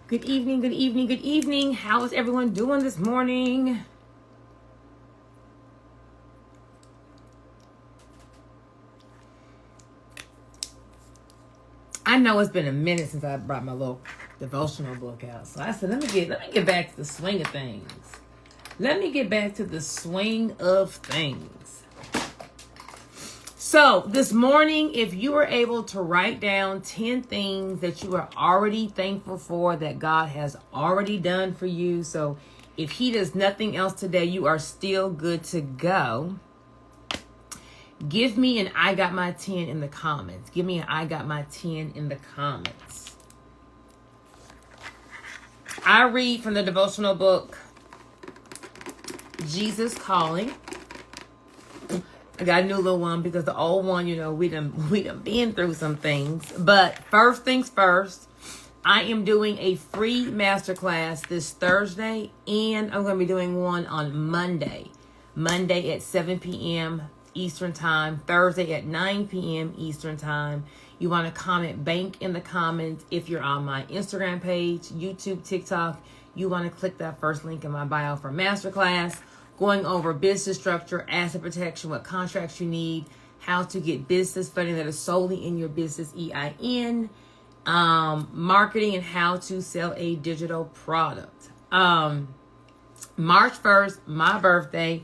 Good evening, good evening, good evening. How is everyone doing this morning? I know it's been a minute since I brought my little devotional book out. So I said, let me get back to the swing of things. Let me get back to the swing of things. So this morning, if you were able to write down 10 things that you are already thankful for that God has already done for you. So if he does nothing else today, you are still good to go. Give me an I got my 10 in the comments. Give me an I got my 10 in the comments. I read from the devotional book, Jesus Calling. I got a new little one because the old one, we done been through some things. But first things first, I am doing a free masterclass this Thursday, and I'm going to be doing one on Monday. Monday at 7 p.m. Eastern Time, Thursday at 9 p.m. Eastern Time. You want to comment bank in the comments if you're on my Instagram page, YouTube, TikTok. You want to click that first link in my bio for masterclass. Going over business structure, asset protection, what contracts you need, how to get business funding that is solely in your business EIN, marketing, and how to sell a digital product. March 1st, my birthday,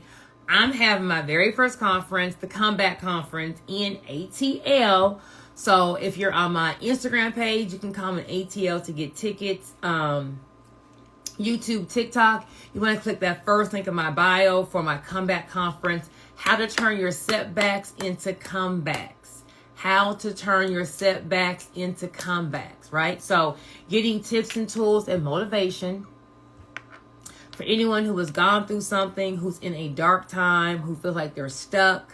I'm having my very first conference, the Comeback Conference in ATL. So if you're on my Instagram page, you can comment ATL to get tickets. YouTube, TikTok, you want to click that first link in my bio for my Comeback Conference, how to turn your setbacks into comebacks. How to turn your setbacks into comebacks, right? So getting tips and tools and motivation for anyone who has gone through something, who's in a dark time, who feels like they're stuck.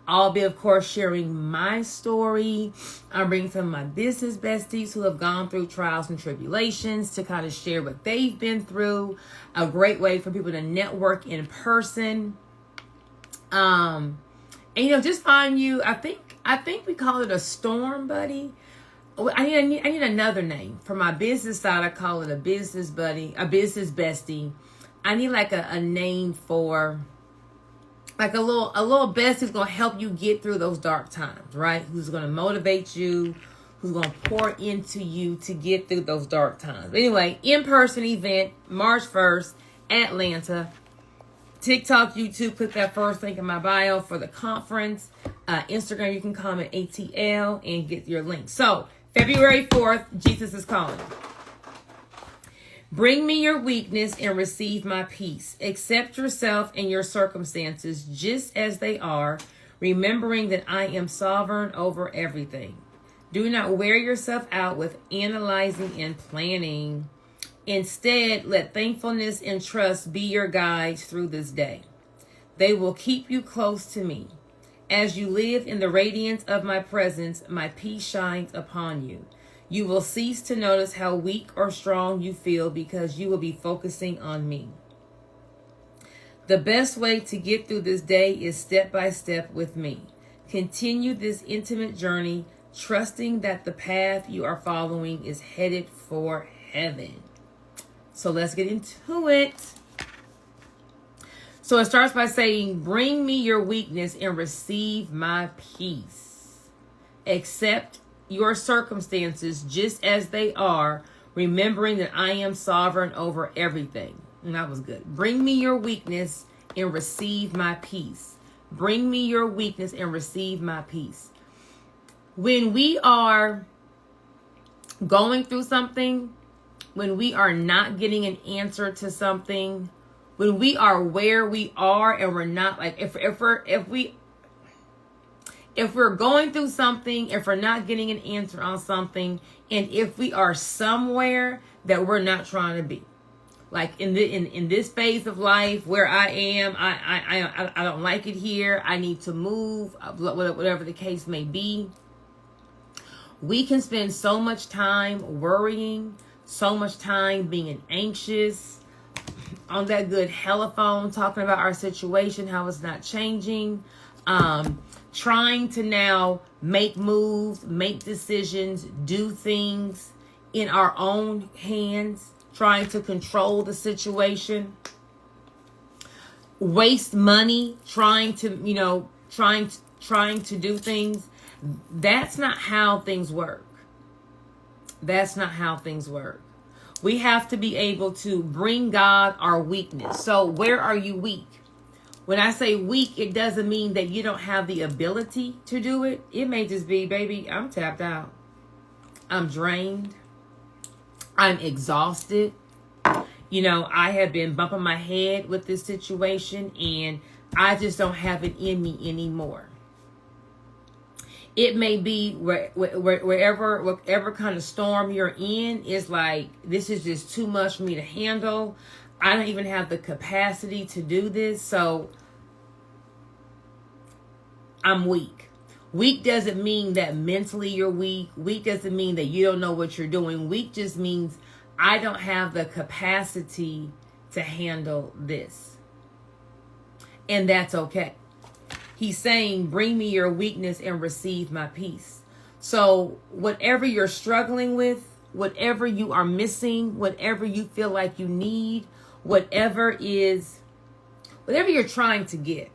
I'll be, of course, sharing my story. I'm bringing some of my business besties who have gone through trials and tribulations to kind of share what they've been through. A great way for people to network in person. And, just find you. I think we call it a storm buddy. I need another name. For my business side, I call it a business buddy, a business bestie. I need like a name for like a little best who's going to help you get through those dark times, right? Who's going to motivate you, who's going to pour into you to get through those dark times. Anyway, in-person event, March 1st, Atlanta. TikTok, YouTube, click that first link in my bio for the conference. Instagram, you can comment ATL and get your link. So, February 4th, Jesus is calling. Bring me your weakness and receive my peace. Accept yourself and your circumstances just as they are, remembering that I am sovereign over everything. Do not wear yourself out with analyzing and planning. Instead, let thankfulness and trust be your guides through this day. They will keep you close to me. As you live in the radiance of my presence, my peace shines upon you. You will cease to notice how weak or strong you feel because you will be focusing on me. The best way to get through this day is step by step with me. Continue this intimate journey, trusting that the path you are following is headed for heaven. So let's get into it. So it starts by saying, bring me your weakness and receive my peace. Accept your circumstances just as they are, remembering that I am sovereign over everything. And that was good. Bring me your weakness and receive my peace. Bring me your weakness and receive my peace. When we are going through something, when we are not getting an answer to something, when we are where we are and we're not like, if we're going through something, if we're not getting an answer on something, and if we are somewhere that we're not trying to be, like in this phase of life where I am, I don't like it here. I need to move, whatever the case may be. We can spend so much time worrying, so much time being anxious, on that good telephone, talking about our situation, how it's not changing. Trying to now make moves, make decisions, do things in our own hands, trying to control the situation, waste money trying to, trying to do things. That's not how things work. That's not how things work. We have to be able to bring God our weakness. So where are you weak? When I say weak, it doesn't mean that you don't have the ability to do it. It may just be, baby, I'm tapped out. I'm drained. I'm exhausted. I have been bumping my head with this situation and I just don't have it in me anymore. It may be whatever kind of storm you're in is like, this is just too much for me to handle. I don't even have the capacity to do this. So I'm weak. Weak doesn't mean that mentally you're weak. Weak doesn't mean that you don't know what you're doing. Weak just means I don't have the capacity to handle this. And that's okay. He's saying, bring me your weakness and receive my peace. So whatever you're struggling with, whatever you are missing, whatever you feel like you need, whatever you're trying to get,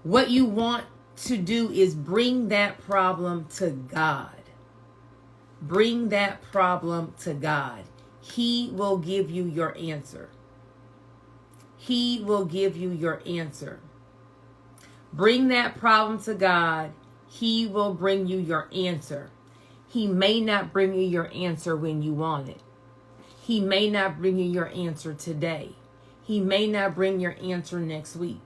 what you want to do is bring that problem to God. Bring that problem to God. He will give you your answer. He will give you your answer. Bring that problem to God. He will bring you your answer. He may not bring you your answer when you want it. He may not bring you your answer today. He may not bring your answer next week.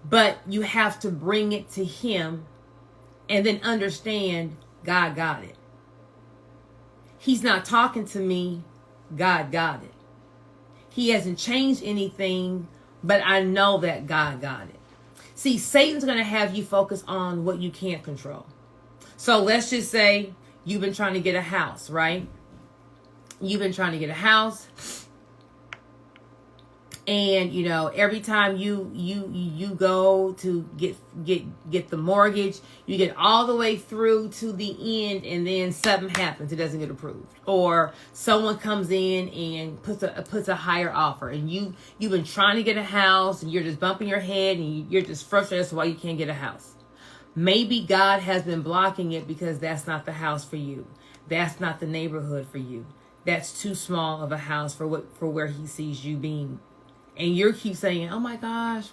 But you have to bring it to him and then understand God got it. He's not talking to me. God got it. He hasn't changed anything, but I know that God got it. See, Satan's going to have you focus on what you can't control. So let's just say you've been trying to get a house, right? You've been trying to get a house. And, every time you go to get the mortgage, you get all the way through to the end and then something happens. It doesn't get approved. Or someone comes in and puts a higher offer. And you've been trying to get a house and you're just bumping your head and you're just frustrated as to why you can't get a house. Maybe God has been blocking it because that's not the house for you. That's not the neighborhood for you. That's too small of a house for where he sees you being. And you keep saying, oh my gosh,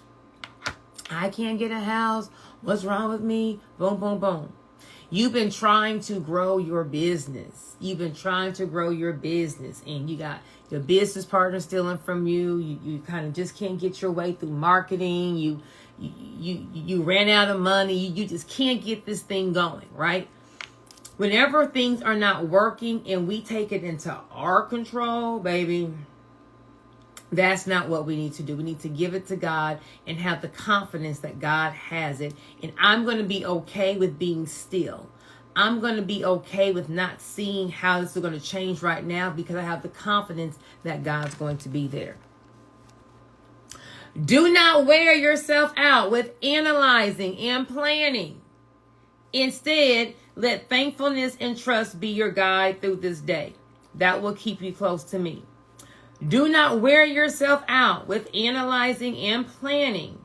I can't get a house. What's wrong with me? Boom, boom, boom. You've been trying to grow your business. You've been trying to grow your business. And you got your business partner stealing from you. You kind of just can't get your way through marketing. You ran out of money. You just can't get this thing going, right? Whenever things are not working and we take it into our control, baby, that's not what we need to do. We need to give it to God and have the confidence that God has it. And I'm going to be okay with being still. I'm going to be okay with not seeing how this is going to change right now because I have the confidence that God's going to be there. Do not wear yourself out with analyzing and planning. Instead, let thankfulness and trust be your guide through this day. That will keep you close to me. Do not wear yourself out with analyzing and planning.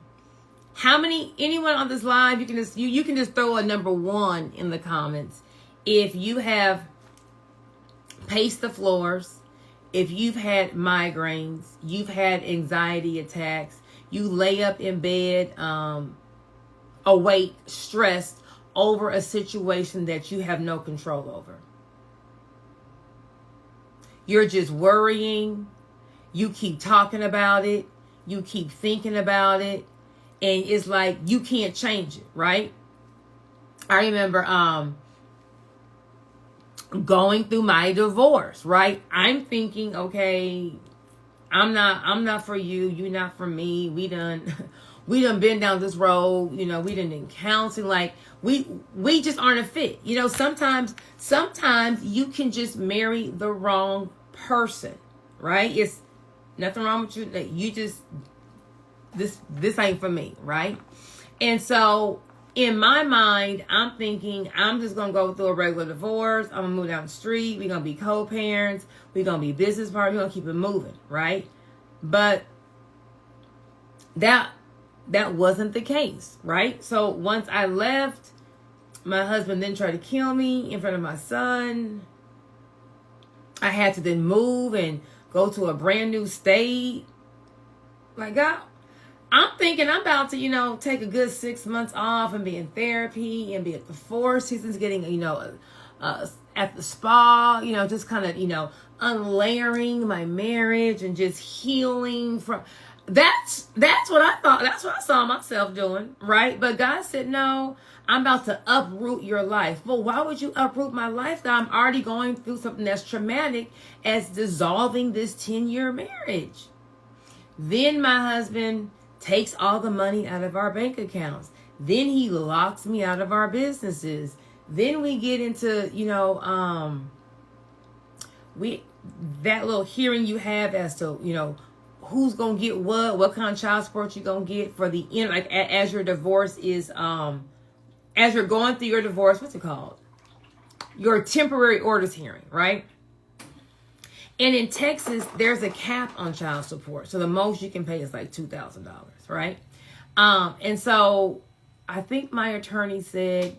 Anyone on this live, you can just throw a number 1 in the comments. If you have paced the floors, if you've had migraines, you've had anxiety attacks, you lay up in bed, awake, stressed over a situation that you have no control over. You're just worrying. You keep talking about it. You keep thinking about it. And it's like you can't change it, right? I remember going through my divorce, right? I'm thinking, okay, I'm not for you. You're not for me. We done been down this road. We done in counseling. Like we just aren't a fit. Sometimes you can just marry the wrong person, right? It's nothing wrong with you. You just, this ain't for me, right? And so in my mind, I'm thinking I'm just going to go through a regular divorce. I'm going to move down the street. We're going to be co-parents. We're going to be business partners. We're going to keep it moving, right? But that wasn't the case, right? So once I left, my husband then tried to kill me in front of my son. I had to then move and go to a brand new state. Like, God, I'm thinking I'm about to, take a good 6 months off and be in therapy and be at the Four Seasons getting, at the spa, just kind of, unlayering my marriage and just healing from. That's what I thought. That's what I saw myself doing, right? But God said, no, I'm about to uproot your life. Well, why would you uproot my life? That I'm already going through something that's traumatic as dissolving this 10-year marriage. Then my husband takes all the money out of our bank accounts. Then he locks me out of our businesses. Then we get into, that little hearing you have as to, who's going to get what kind of child support you're going to get for the end, like as your divorce is, as you're going through your divorce, what's it called? Your temporary orders hearing, right? And in Texas, there's a cap on child support. So the most you can pay is like $2,000, right? And so I think my attorney said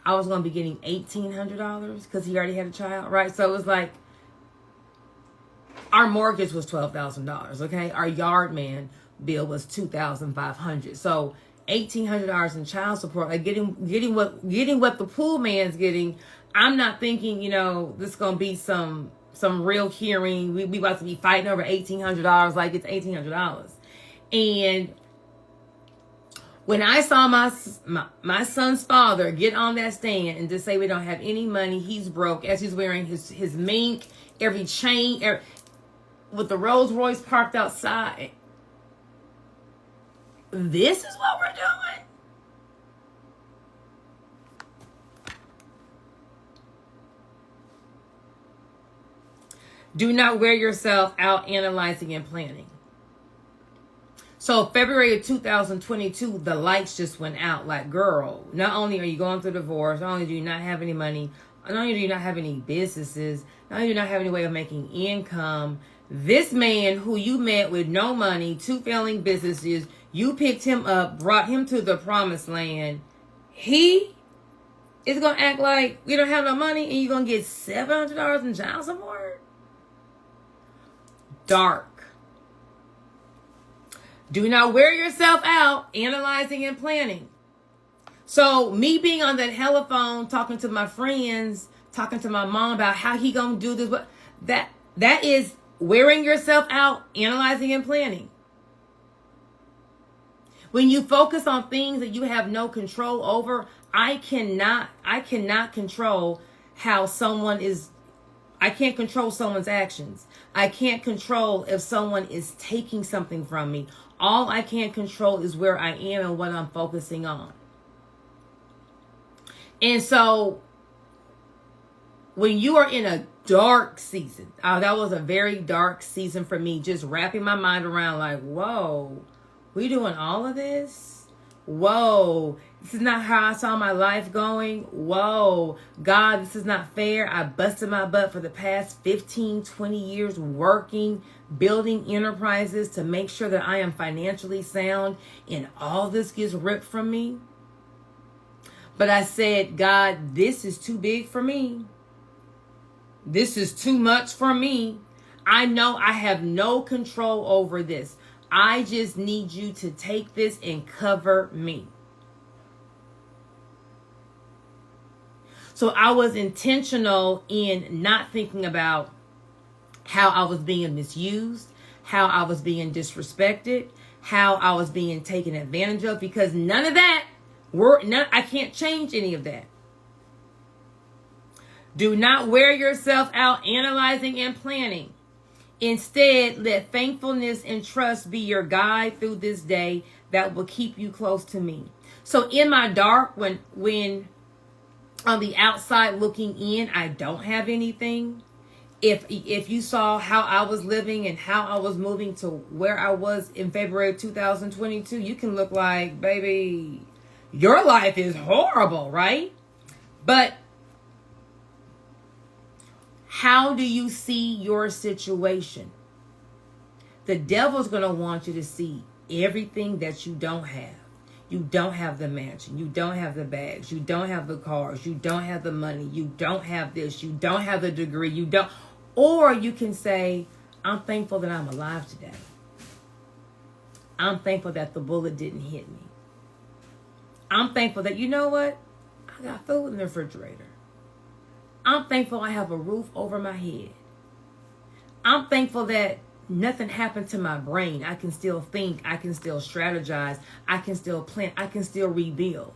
I was going to be getting $1,800 because he already had a child, right? So it was like, our mortgage was $12,000, okay? Our yard man bill was $2,500. So $1,800 in child support, like getting what the pool man's getting. I'm not thinking, this is going to be some real hearing. We about to be fighting over $1,800 like it's $1,800. And when I saw my son's father get on that stand and just say we don't have any money, he's broke, as he's wearing his mink, every chain, with the Rolls Royce parked outside. This is what we're doing. Do not wear yourself out analyzing and planning. So February of 2022, the lights just went out. Like, girl, not only are you going through divorce, not only do you not have any money, not only do you not have any businesses, not only do you not have any way of making income, this man who you met with no money, 2 failing businesses, you picked him up, brought him to the promised land. He is going to act like we don't have no money and you're going to get $700 in child support? Dark. Do not wear yourself out analyzing and planning. So me being on that telephone, talking to my friends, talking to my mom about how he going to do this, but that is wearing yourself out, analyzing and planning. When you focus on things that you have no control over, I cannot control how someone is. I can't control someone's actions. I can't control if someone is taking something from me. All I can control is where I am and what I'm focusing on. And so when you are in a dark season, that was a very dark season for me, just wrapping my mind around like, whoa, we doing all of this? Whoa, this is not how I saw my life going. Whoa, God, this is not fair. I busted my butt for the past 15, 20 years working, building enterprises to make sure that I am financially sound, and all this gets ripped from me. But I said, God, this is too big for me. This is too much for me. I know I have no control over this. I just need you to take this and cover me. So I was intentional in not thinking about how I was being misused, how I was being disrespected, how I was being taken advantage of, because none of that, I can't change any of that. Do not wear yourself out analyzing and planning. Instead, let thankfulness and trust be your guide through this day that will keep you close to me. So in my dark, when on the outside looking in, I don't have anything. If you saw how I was living and how I was moving to where I was in February 2022, you can look like, baby, your life is horrible, right? But how do you see your situation? The devil's going to want you to see everything that you don't have. You don't have the mansion. You don't have the bags. You don't have the cars. You don't have the money. You don't have this. You don't have the degree. You don't. Or you can say, I'm thankful that I'm alive today. I'm thankful that the bullet didn't hit me. I'm thankful that, you know what? I got food in the refrigerator. I'm thankful I have a roof over my head. I'm thankful that nothing happened to my brain. I can still think. I can still strategize. I can still plan. I can still rebuild.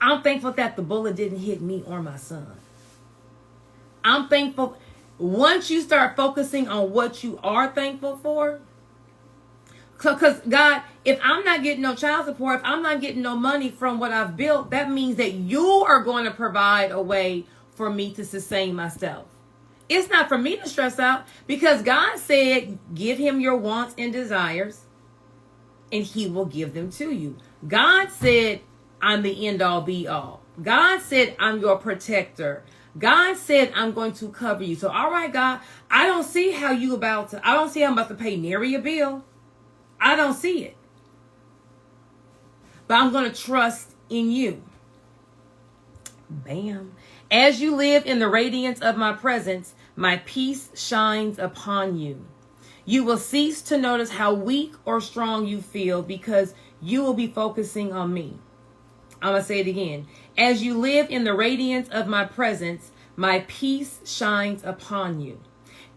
I'm thankful that the bullet didn't hit me or my son. I'm thankful. Once you start focusing on what you are thankful for, because God, if I'm not getting no child support, if I'm not getting no money from what I've built, that means that you are going to provide a way for me to sustain myself. It's not for me to stress out, because God said, give him your wants and desires and he will give them to you. God said, I'm the end all be all. God said, I'm your protector. God said, I'm going to cover you. So, all right, God, I don't see how I'm about to pay nary a bill. I don't see it. But I'm going to trust in you. Bam. As you live in the radiance of my presence, my peace shines upon you. You will cease to notice how weak or strong you feel, because you will be focusing on me. I'm going to say it again. As you live in the radiance of my presence, my peace shines upon you.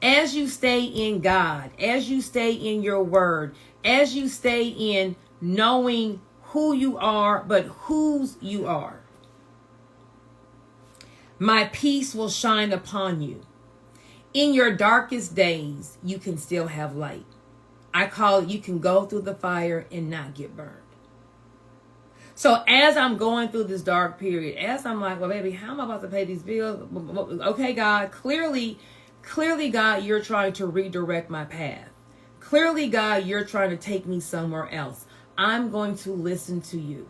As you stay in God, as you stay in your word, as you stay in knowing who you are, but whose you are, my peace will shine upon you. In your darkest days, you can still have light. I call it, you can go through the fire and not get burned. So as I'm going through this dark period, as I'm like, well, baby, how am I about to pay these bills? Okay, God, clearly, God, you're trying to redirect my path. Clearly, God, you're trying to take me somewhere else. I'm going to listen to you.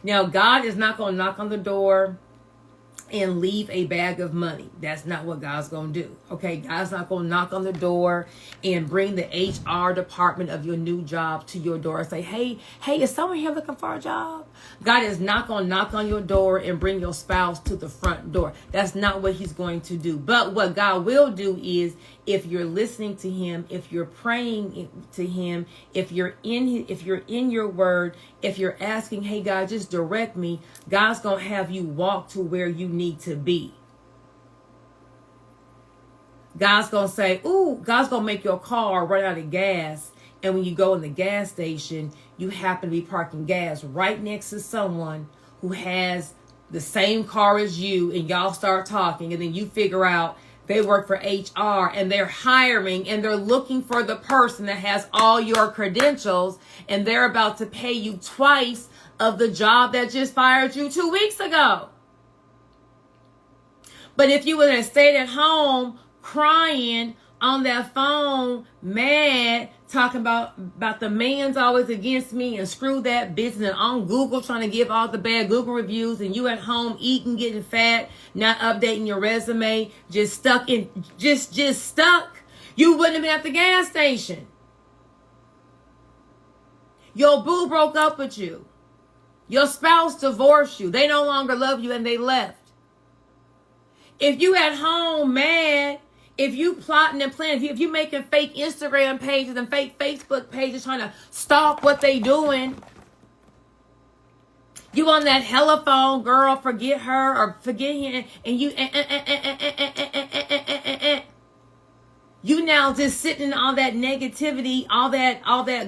Now, God is not going to knock on the door and leave a bag of money. That's not what God's going to do. Okay, God's not going to knock on the door and bring the HR department of your new job to your door and say, hey, is someone here looking for a job? God is not going to knock on your door and bring your spouse to the front door. That's not what he's going to do. But what God will do is, if you're listening to him, if you're praying to him, if you're in your word, if you're asking, hey, God, just direct me, God's going to have you walk to where you need to be. God's going to say, ooh, God's going to make your car run out of gas. And when you go in the gas station, you happen to be parking gas right next to someone who has the same car as you, and y'all start talking, and then you figure out they work for HR and they're hiring and they're looking for the person that has all your credentials, and they're about to pay you twice of the job that just fired you 2 weeks ago. But if you would have stayed at home crying on that phone, mad, talking about the man's always against me and screw that business, and on Google trying to give all the bad Google reviews, and you at home eating, getting fat, not updating your resume, just stuck, you wouldn't have been at the gas station. Your boo broke up with you. Your spouse divorced you. They no longer love you and they left. If you at home mad, if you plotting and planning, if you making fake Instagram pages and fake Facebook pages trying to stalk what they doing, you on that telephone, girl, forget her or forget him, and you now just sitting in all that negativity, all that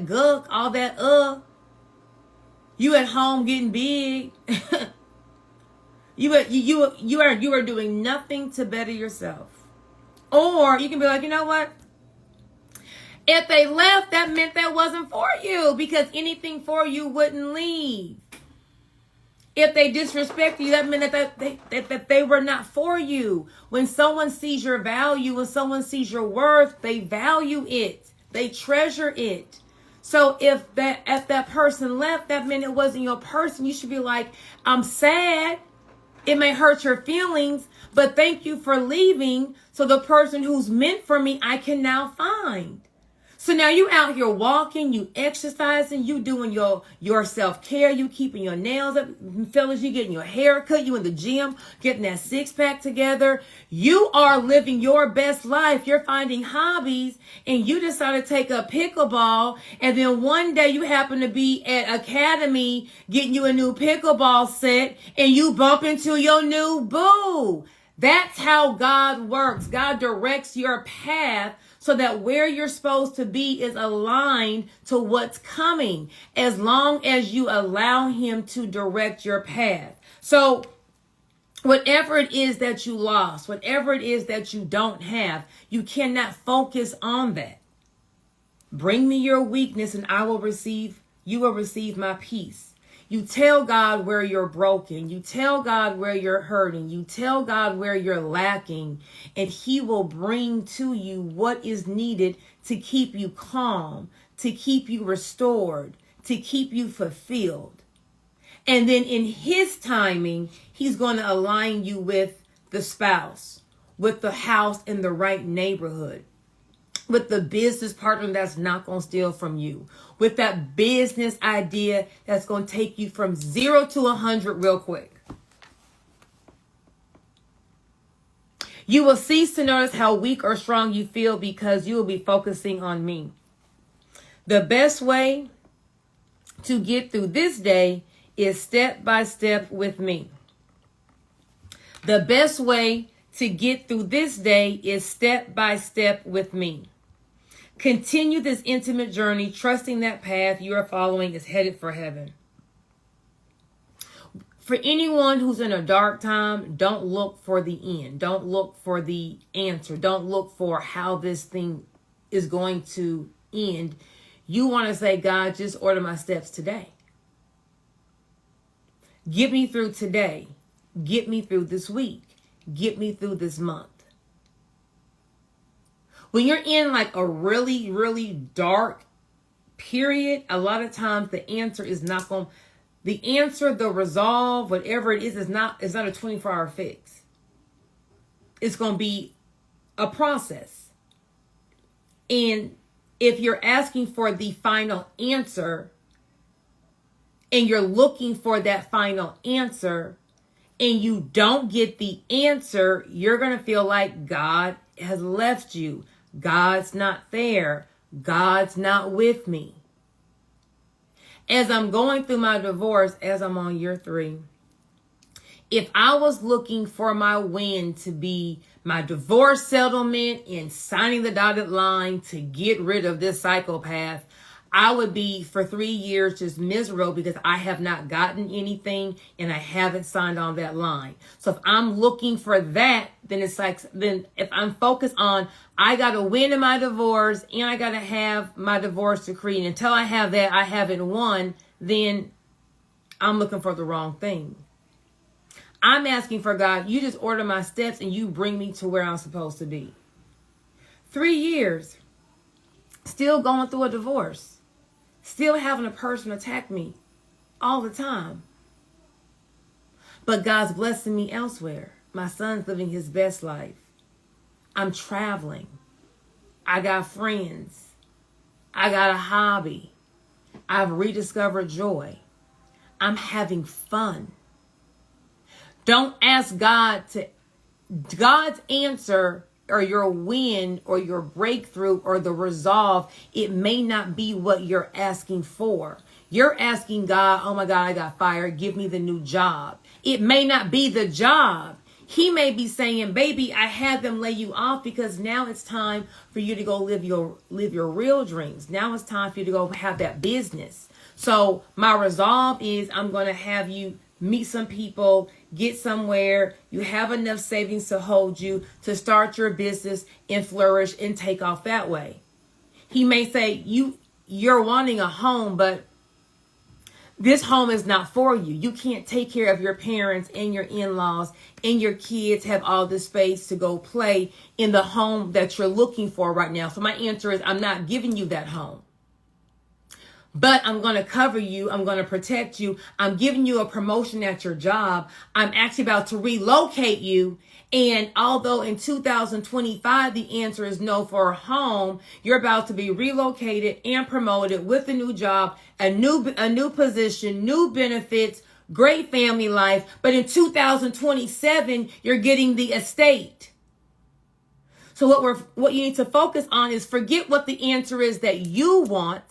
gunk, all that you at home getting big. You are doing nothing to better yourself. Or you can be like, you know what? If they left, that meant that wasn't for you, because anything for you wouldn't leave. If they disrespect you, that meant that they were not for you. When someone sees your value, when someone sees your worth, they value it. They treasure it. So if that person left, that meant it wasn't your person. You should be like, I'm sad. It may hurt your feelings, but thank you for leaving. So the person who's meant for me, I can now find. So now you out here walking, you exercising, you doing your self-care, you keeping your nails up, fellas, you getting your hair cut, you in the gym, getting that six-pack together. You are living your best life. You're finding hobbies, and you decide to take up pickleball, and then one day you happen to be at Academy getting you a new pickleball set, and you bump into your new boo. That's how God works. God directs your path so that where you're supposed to be is aligned to what's coming, as long as you allow him to direct your path. So whatever it is that you lost, whatever it is that you don't have, you cannot focus on that. Bring me your weakness and you will receive my peace. You tell God where you're broken. You tell God where you're hurting. You tell God where you're lacking, and he will bring to you what is needed to keep you calm, to keep you restored, to keep you fulfilled. And then in his timing, he's going to align you with the spouse, with the house in the right neighborhood, with the business partner that's not going to steal from you, with that business idea that's going to take you from 0 to 100 real quick. You will cease to notice how weak or strong you feel because you will be focusing on me. The best way to get through this day is step by step with me. The best way to get through this day is step by step with me. Continue this intimate journey, trusting that path you are following is headed for heaven. For anyone who's in a dark time, don't look for the end. Don't look for the answer. Don't look for how this thing is going to end. You want to say, God, just order my steps today. Get me through today. Get me through this week. Get me through this month. When you're in like a really, really dark period, a lot of times the answer is not going, the answer, the resolve, whatever it is not a 24-hour fix. It's going to be a process. And if you're asking for the final answer and you're looking for that final answer and you don't get the answer, you're going to feel like God has left you. God's not there. God's not with me. As I'm going through my divorce, as I'm on year 3, if I was looking for my win to be my divorce settlement and signing the dotted line to get rid of this psychopath, I would be for 3 years just miserable because I have not gotten anything and I haven't signed on that line. So if I'm looking for that, then it's like, then if I'm focused on, I got to win in my divorce and I got to have my divorce decree. And until I have that, I haven't won, then I'm looking for the wrong thing. I'm asking for God, you just order my steps and you bring me to where I'm supposed to be. 3 years, still going through a divorce. Still having a person attack me all the time. But God's blessing me elsewhere. My son's living his best life. I'm traveling. I got friends. I got a hobby. I've rediscovered joy. I'm having fun. Don't ask God to, God's answer or your win or your breakthrough or the resolve, it may not be what you're asking for. You're asking God, oh my God, I got fired. Give me the new job. It may not be the job. He may be saying, baby, I had them lay you off because now it's time for you to go live your real dreams. Now it's time for you to go have that business. So my resolve is I'm going to have you meet some people, get somewhere, you have enough savings to hold you to start your business and flourish and take off that way. He may say you're wanting a home, but this home is not for you. You can't take care of your parents and your in-laws and your kids have all this space to go play in the home that you're looking for right now. So my answer is I'm not giving you that home. but I'm going to cover you. I'm going to protect you. I'm giving you a promotion at your job. I'm actually about to relocate you. And although in 2025, the answer is no for a home, you're about to be relocated and promoted with a new job, a new position, new benefits, great family life. But in 2027, you're getting the estate. So what you need to focus on is forget what the answer is that you want.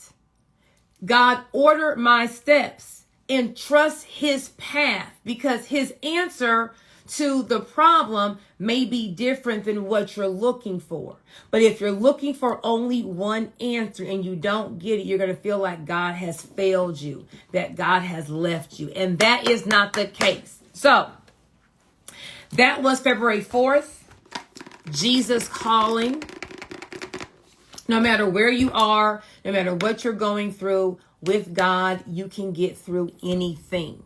God, order my steps and trust his path, because his answer to the problem may be different than what you're looking for. But if you're looking for only one answer and you don't get it, you're going to feel like God has failed you, that God has left you. And that is not the case. So that was February 4th, Jesus calling. No matter where you are, no matter what you're going through, with God, you can get through anything.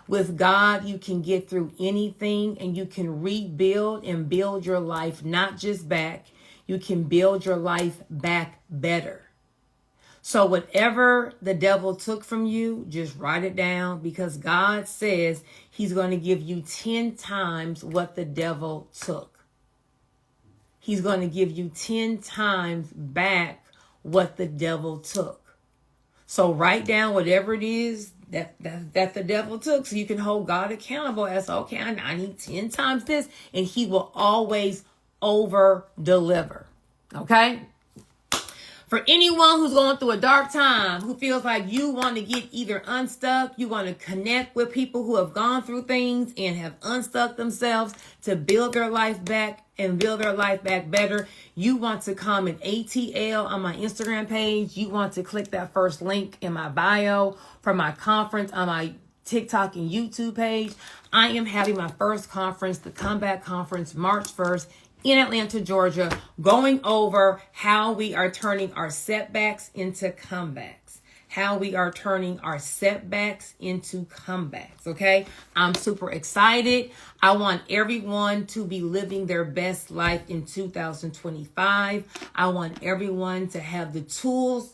With God, you can get through anything, and you can rebuild and build your life, not just back. You can build your life back better. So whatever the devil took from you, just write it down, because God says he's going to give you 10 times what the devil took. He's going to give you 10 times back what the devil took. So write down whatever it is that the devil took, so you can hold God accountable as, okay, I need 10 times this, and he will always over deliver. Okay? For anyone who's going through a dark time, who feels like you want to get either unstuck, you want to connect with people who have gone through things and have unstuck themselves to build their life back and build their life back better, you want to comment ATL on my Instagram page. You want to click that first link in my bio for my conference on my TikTok and YouTube page. I am having my first conference, the Comeback Conference, March 1st in Atlanta, Georgia, going over how we are turning our setbacks into comebacks. How we are turning our setbacks into comebacks, okay? I'm super excited. I want everyone to be living their best life in 2025. I want everyone to have the tools.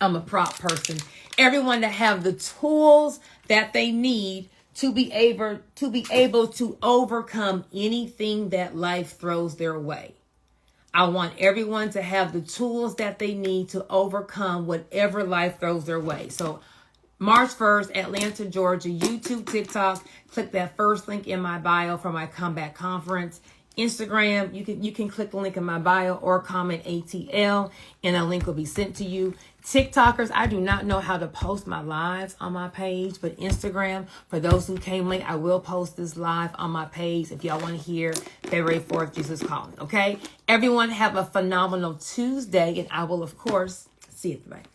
I'm a prop person. Everyone to have the tools that they need to be able to overcome anything that life throws their way. I want everyone to have the tools that they need to overcome whatever life throws their way. So March 1st, Atlanta, Georgia, YouTube, TikTok, click that first link in my bio for my Comeback Conference. Instagram, you can click the link in my bio or comment ATL and a link will be sent to you. TikTokers, I do not know how to post my lives on my page, but Instagram, for those who came late, I will post this live on my page if y'all want to hear February 4th, Jesus Calling, okay? Everyone have a phenomenal Tuesday, and I will, of course, see you at the bank.